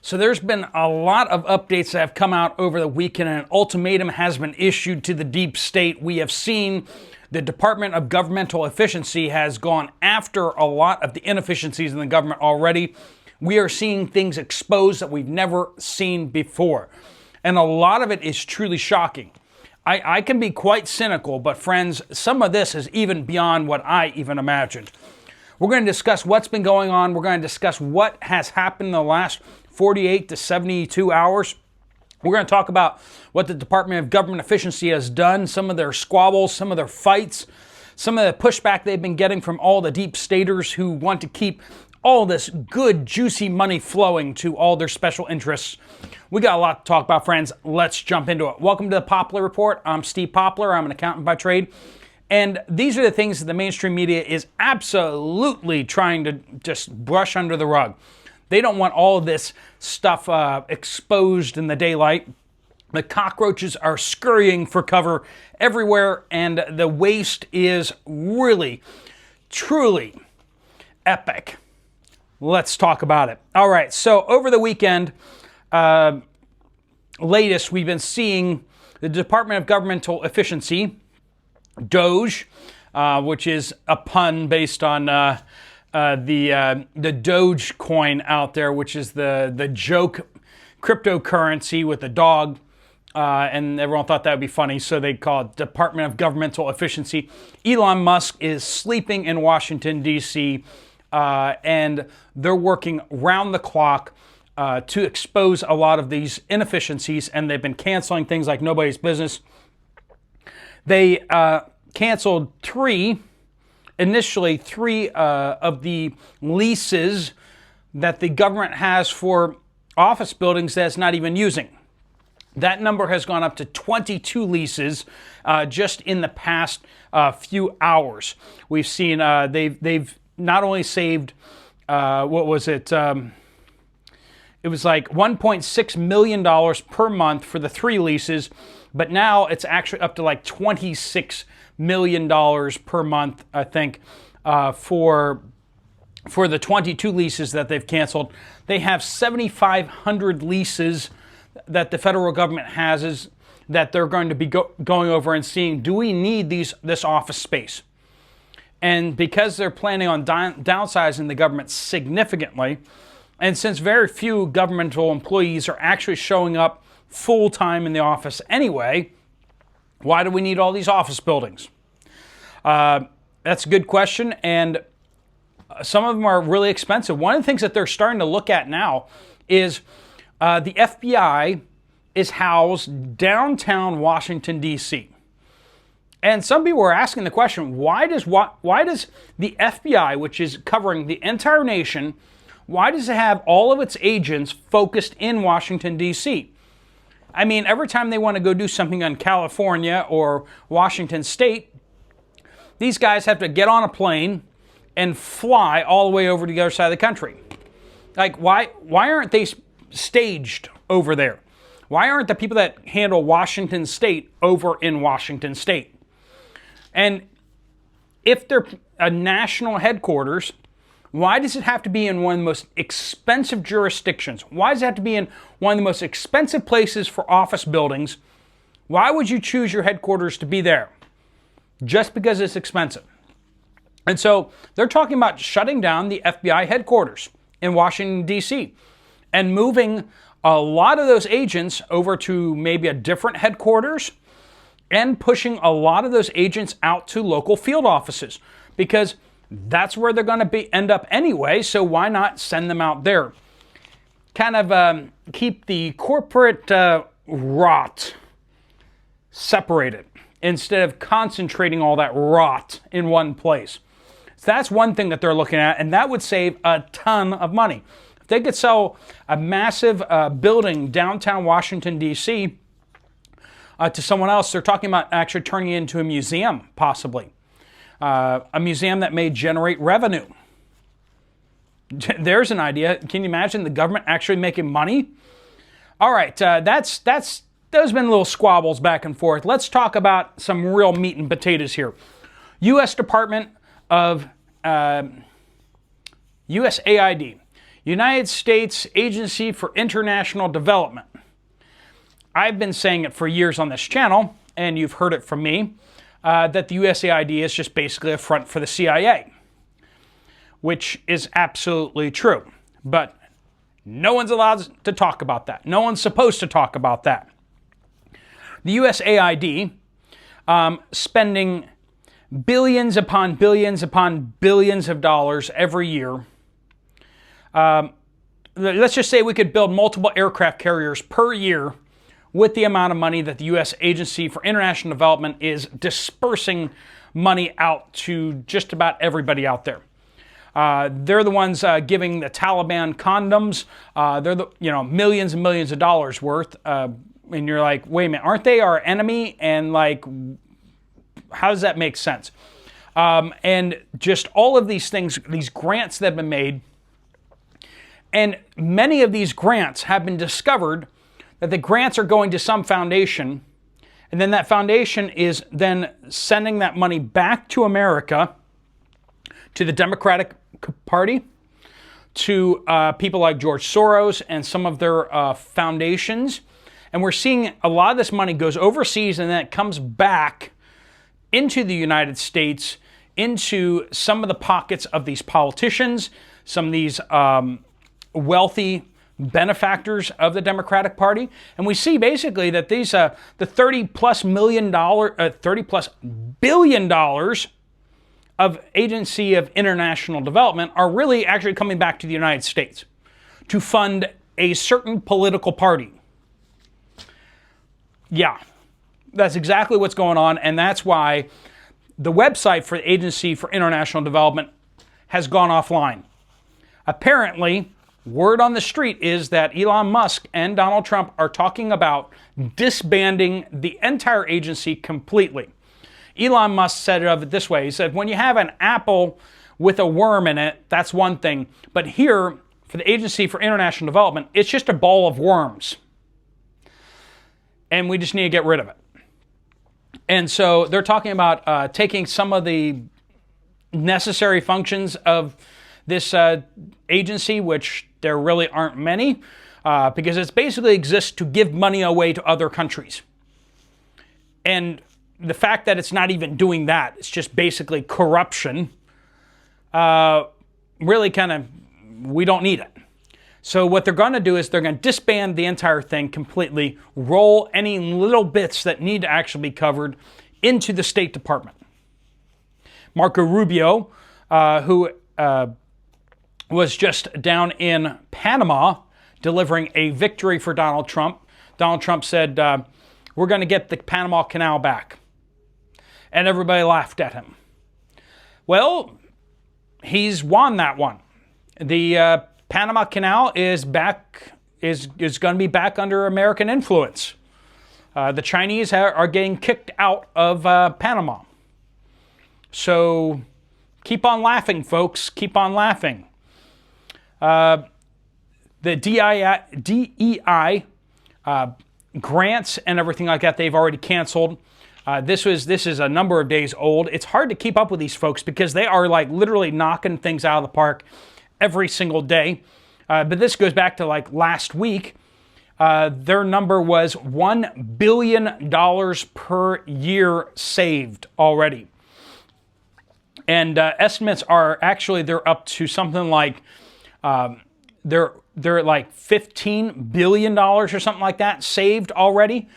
So there's been a lot of updates that have come out over the weekend, and an ultimatum has been issued to the deep state. We have seen the Department of Governmental Efficiency has gone after a lot of the inefficiencies in the government already. We are seeing things exposed that we've never seen before. And a lot of it is truly shocking. I can be quite cynical, but friends, some of this is even beyond what I even imagined. We're going to discuss what's been going on. We're going to discuss what has happened in the last 48 to 72 hours. We're going to talk about what the Department of Government Efficiency has done, some of their squabbles, some of their fights, some of the pushback they've been getting from all the deep staters who want to keep all this good, juicy money flowing to all their special interests. We got a lot to talk about, friends. Let's jump into it. Welcome to the Poplar Report. I'm Steve Poplar. I'm an accountant by trade. And these are the things that the mainstream media is absolutely trying to just brush under the rug. They don't want all of this stuff exposed in the daylight. The cockroaches are scurrying for cover everywhere, and the waste is really, truly epic. Let's talk about it. All right, so over the weekend, latest, we've been seeing the Department of Governmental Efficiency, Doge, which is a pun based on the Doge coin out there, which is the joke cryptocurrency with the dog, and everyone thought that would be funny, so they call it Department of Governmental Efficiency. Elon Musk is sleeping in Washington, D.C., and they're working round the clock to expose a lot of these inefficiencies, and they've been canceling things like nobody's business. They canceled initially three of the leases that the government has for office buildings that's not even using. That number has gone up to 22 leases just in the past few hours. We've seen they've not only saved, what was it? It was like $1.6 million per month for the three leases, but now it's actually up to like $26 million per month, I think, for the 22 leases that they've canceled. They have 7,500 leases that the federal government has that they're going to be going over and seeing, do we need this office space? And because they're planning on downsizing the government significantly, and since very few governmental employees are actually showing up full-time in the office anyway, why do we need all these office buildings? That's a good question, and some of them are really expensive. One of the things that they're starting to look at now is the FBI is housed downtown Washington, D.C., and some people are asking the question, why does the FBI, which is covering the entire nation, why does it have all of its agents focused in Washington, D.C.? I mean, every time they want to go do something in California or Washington State, these guys have to get on a plane and fly all the way over to the other side of the country. Like, why aren't they staged over there? Why aren't the people that handle Washington State over in Washington State? And if they're a national headquarters, why does it have to be in one of the most expensive jurisdictions? Why does it have to be in one of the most expensive places for office buildings? Why would you choose your headquarters to be there? Just because it's expensive. And so they're talking about shutting down the FBI headquarters in Washington, D.C., and moving a lot of those agents over to maybe a different headquarters, and pushing a lot of those agents out to local field offices, because that's where they're going to end up anyway, so why not send them out there? Kind of keep the corporate rot separated instead of concentrating all that rot in one place. So that's one thing that they're looking at, and that would save a ton of money. If they could sell a massive building downtown Washington, D.C., to someone else, they're talking about actually turning it into a museum, possibly. A museum that may generate revenue. There's an idea. Can you imagine the government actually making money? All right, those have been little squabbles back and forth. Let's talk about some real meat and potatoes here. U.S. Department of USAID. United States Agency for International Development. I've been saying it for years on this channel, and you've heard it from me, that the USAID is just basically a front for the CIA, which is absolutely true. But no one's allowed to talk about that. No one's supposed to talk about that. The USAID spending billions upon billions upon billions of dollars every year. Let's just say we could build multiple aircraft carriers per year with the amount of money that the U.S. Agency for International Development is dispersing money out to just about everybody out there. They're the ones giving the Taliban condoms. They're the millions and millions of dollars worth. And you're like, wait a minute, aren't they our enemy? And like, how does that make sense? And just all of these things, these grants that have been made, and many of these grants have been discovered that the grants are going to some foundation, and then that foundation is then sending that money back to America, to the Democratic Party, to people like George Soros and some of their foundations. And we're seeing a lot of this money goes overseas and then it comes back into the United States, into some of the pockets of these politicians, some of these wealthy benefactors of the Democratic Party. And we see basically that these the $30+ billion of Agency of International Development are really actually coming back to the United States to fund a certain political party. Yeah, that's exactly what's going on, and that's why the website for the Agency for International Development has gone offline. Apparently, word on the street is that Elon Musk and Donald Trump are talking about disbanding the entire agency completely. Elon Musk said it of it this way. He said, when you have an apple with a worm in it, that's one thing. But here, for the Agency for International Development, it's just a ball of worms. And we just need to get rid of it. And so they're talking about taking some of the necessary functions of this agency, which there really aren't many, because it basically exists to give money away to other countries. And the fact that it's not even doing that, it's just basically corruption, really kind of, we don't need it. So what they're going to do is they're going to disband the entire thing completely, roll any little bits that need to actually be covered into the State Department. Marco Rubio, who was just down in Panama delivering a victory for Donald Trump. Donald Trump said, we're going to get the Panama Canal back. And everybody laughed at him. Well, he's won that one. The Panama Canal is back, is going to be back under American influence. The Chinese are getting kicked out of Panama. So keep on laughing, folks. Keep on laughing. The DEI grants and everything like that, they've already canceled. This is a number of days old. It's hard to keep up with these folks because they are like literally knocking things out of the park every single day. But this goes back to like last week. Their number was $1 billion per year saved already. And estimates are actually, they're up to something like, they're at like $15 billion or something like that saved already.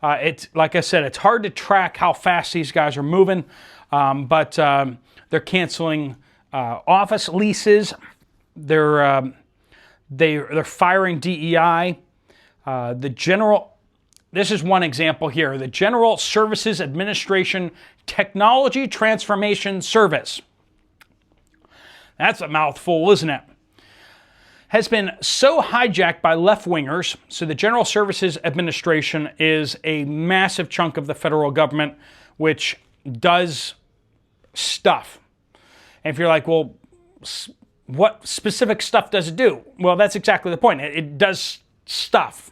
It's like I said, it's hard to track how fast these guys are moving, but they're canceling office leases. They're firing DEI. This is one example here. The General Services Administration Technology Transformation Service. That's a mouthful, isn't it? Has been so hijacked by left-wingers. So the General Services Administration is a massive chunk of the federal government which does stuff. And if you're like, well, what specific stuff does it do? Well, that's exactly the point. It does stuff.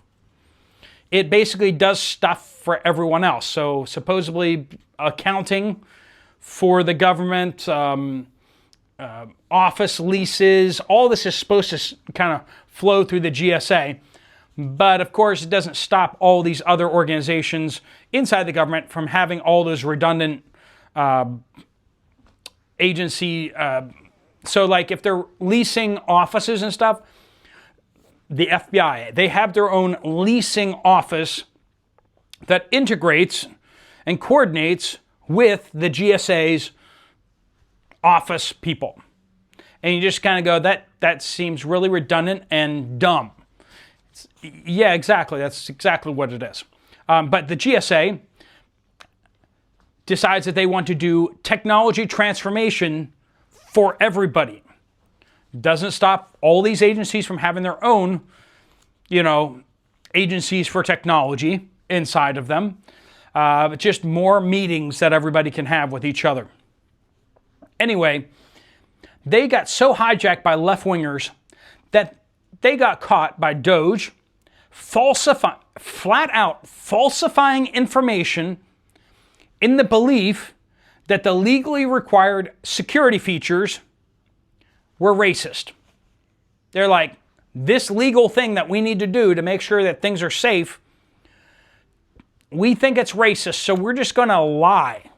It basically does stuff for everyone else. So supposedly accounting for the government, office leases. All this is supposed to kind of flow through the GSA. But of course, it doesn't stop all these other organizations inside the government from having all those redundant agency. So like if they're leasing offices and stuff, the FBI, they have their own leasing office that integrates and coordinates with the GSA's office people. And you just kind of go, that seems really redundant and dumb. Yeah, exactly. That's exactly what it is. But the GSA decides that they want to do technology transformation for everybody. Doesn't stop all these agencies from having their own, agencies for technology inside of them. But just more meetings that everybody can have with each other. Anyway, they got so hijacked by left-wingers that they got caught by Doge flat out falsifying information in the belief that the legally required security features were racist. They're like, this legal thing that we need to do to make sure that things are safe, we think it's racist, so we're just going to lie.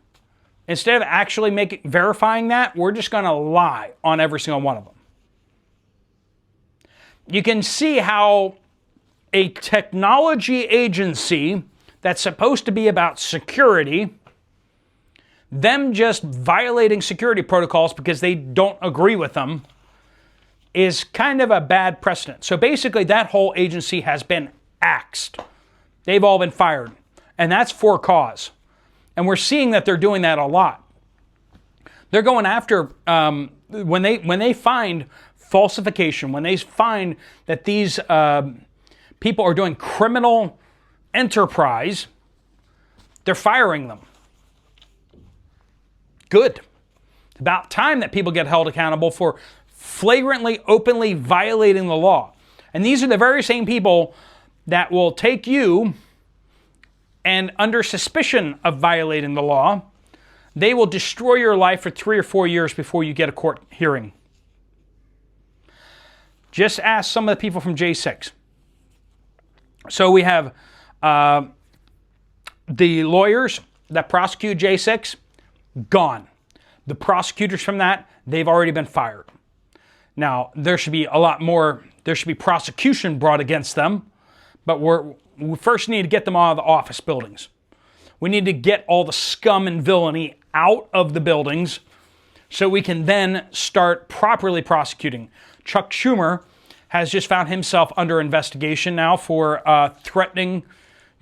Instead of actually verifying that, we're just going to lie on every single one of them. You can see how a technology agency that's supposed to be about security, them just violating security protocols because they don't agree with them, is kind of a bad precedent. So basically that whole agency has been axed. They've all been fired. And that's for cause. And we're seeing that they're doing that a lot. They're going after, when they find falsification, when they find that these people are doing criminal enterprise, they're firing them. Good. It's about time that people get held accountable for flagrantly, openly violating the law. And these are the very same people that will take you and under suspicion of violating the law, they will destroy your life for 3 or 4 years before you get a court hearing. Just ask some of the people from J6. So we have the lawyers that prosecute J6, gone. The prosecutors from that, they've already been fired. Now, there should be a lot more, there should be prosecution brought against them, but we first need to get them out of the office buildings. We need to get all the scum and villainy out of the buildings so we can then start properly prosecuting. Chuck Schumer has just found himself under investigation now for threatening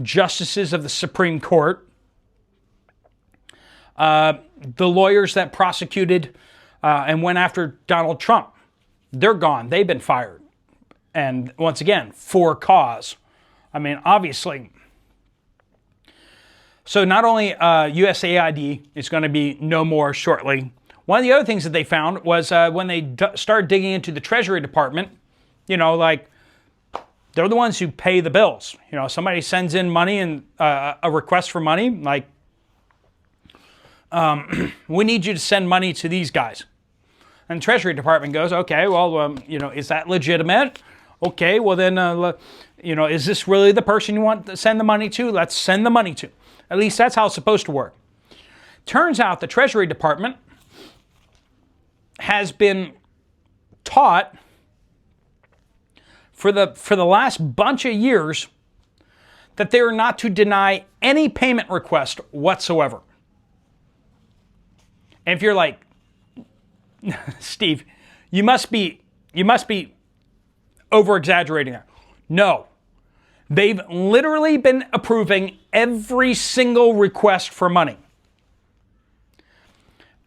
justices of the Supreme Court. The lawyers that prosecuted and went after Donald Trump, they're gone. They've been fired. And once again, for cause. I mean, obviously. So not only USAID is going to be no more shortly. One of the other things that they found was when they started digging into the Treasury Department, like they're the ones who pay the bills. Somebody sends in money and a request for money, like, we need you to send money to these guys. And the Treasury Department goes, okay, well, is that legitimate? Okay, well then, is this really the person you want to send the money to? Let's send the money to. At least that's how it's supposed to work. Turns out the Treasury Department has been taught for the last bunch of years that they are not to deny any payment request whatsoever. And if you're like, Steve, you must be over-exaggerating that. No. They've literally been approving every single request for money.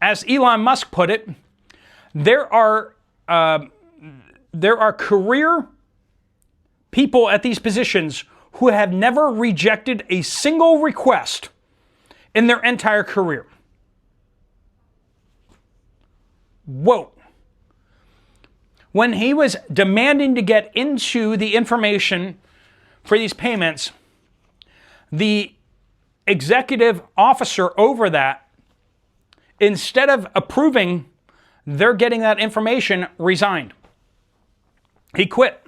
As Elon Musk put it, there are career people at these positions who have never rejected a single request in their entire career. Whoa. When he was demanding to get into the information for these payments, the executive officer over that, instead of approving they're getting that information, resigned. He quit.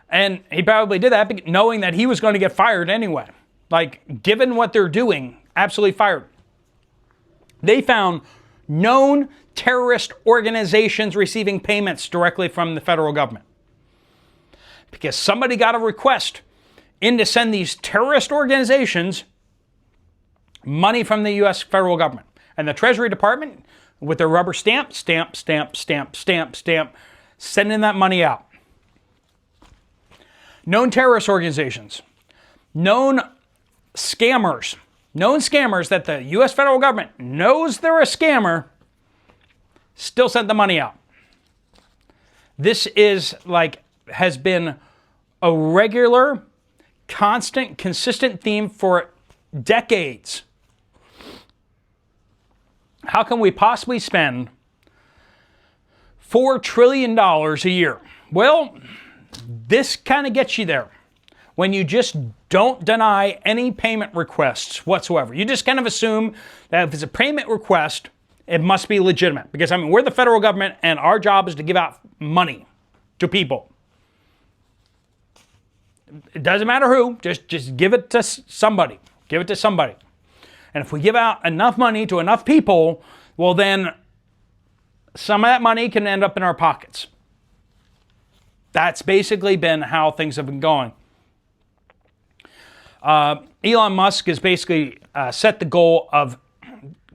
And he probably did that knowing that he was going to get fired anyway. Like, given what they're doing, absolutely fired. They found known terrorist organizations receiving payments directly from the federal government. Because somebody got a request in to send these terrorist organizations money from the U.S. federal government. And the Treasury Department, with their rubber stamp, sending that money out. Known terrorist organizations, known scammers that the U.S. federal government knows they're a scammer, still sent the money out. This has been a regular, constant, consistent theme for decades. How can we possibly spend $4 trillion a year? Well, this kind of gets you there. When you just don't deny any payment requests whatsoever. You just kind of assume that if it's a payment request, it must be legitimate. Because, we're the federal government and our job is to give out money to people. It doesn't matter who, just give it to somebody. Give it to somebody. And if we give out enough money to enough people, well then some of that money can end up in our pockets. That's basically been how things have been going. Elon Musk has basically set the goal of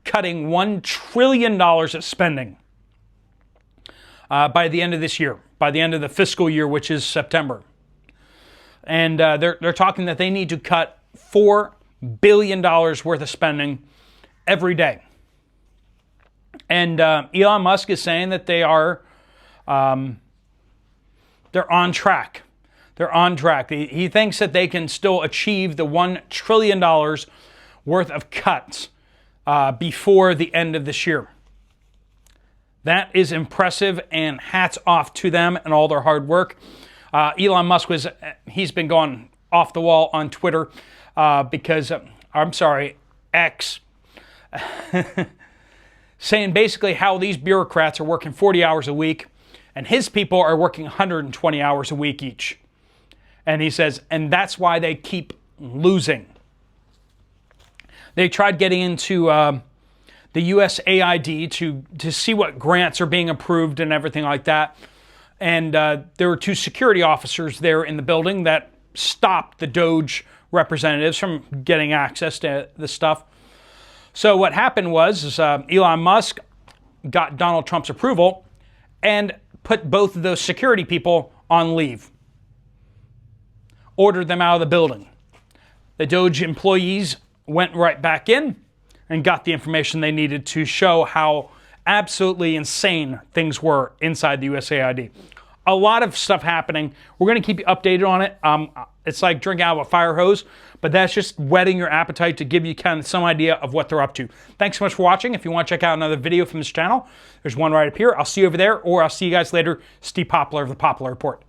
cutting $1 trillion of spending by the end of this year, by the end of the fiscal year, which is September. And they're talking that they need to cut $4 billion worth of spending every day. And Elon Musk is saying that they're on track. They're on track. He thinks that they can still achieve the $1 trillion worth of cuts before the end of this year. That is impressive, and hats off to them and all their hard work. Elon Musk he's been going off the wall on Twitter because, X, saying basically how these bureaucrats are working 40 hours a week and his people are working 120 hours a week each. And he says, and that's why they keep losing. They tried getting into the USAID to see what grants are being approved and everything like that. And there were 2 security officers there in the building that stopped the Doge representatives from getting access to the stuff. So what happened was Elon Musk got Donald Trump's approval and put both of those security people on leave. Ordered them out of the building. The Doge employees went right back in and got the information they needed to show how absolutely insane things were inside the USAID. A lot of stuff happening. We're going to keep you updated on it. It's like drinking out of a fire hose, but that's just whetting your appetite to give you kind of some idea of what they're up to. Thanks so much for watching. If you want to check out another video from this channel, there's one right up here. I'll see you over there, or I'll see you guys later. Steve Poplar of the Poplar Report.